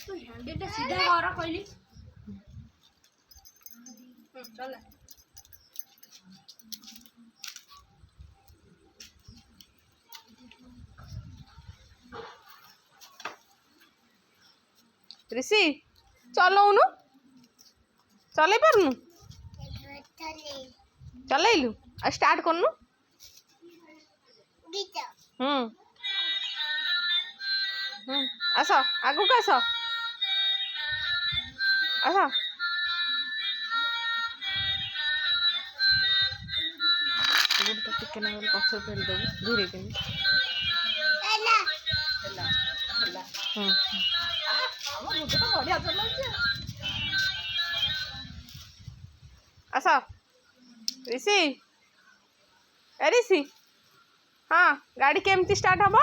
तू हैंडल सीधा कर कहली चल ऋषि चलौनु चलै पारुनु चलैलु स्टार्ट करनु आस आगु को आस टिके ना पछर फेरी देबू धीरे के आस ऋषि ऋषि हाँ गाड़ी केमती स्टार्ट हम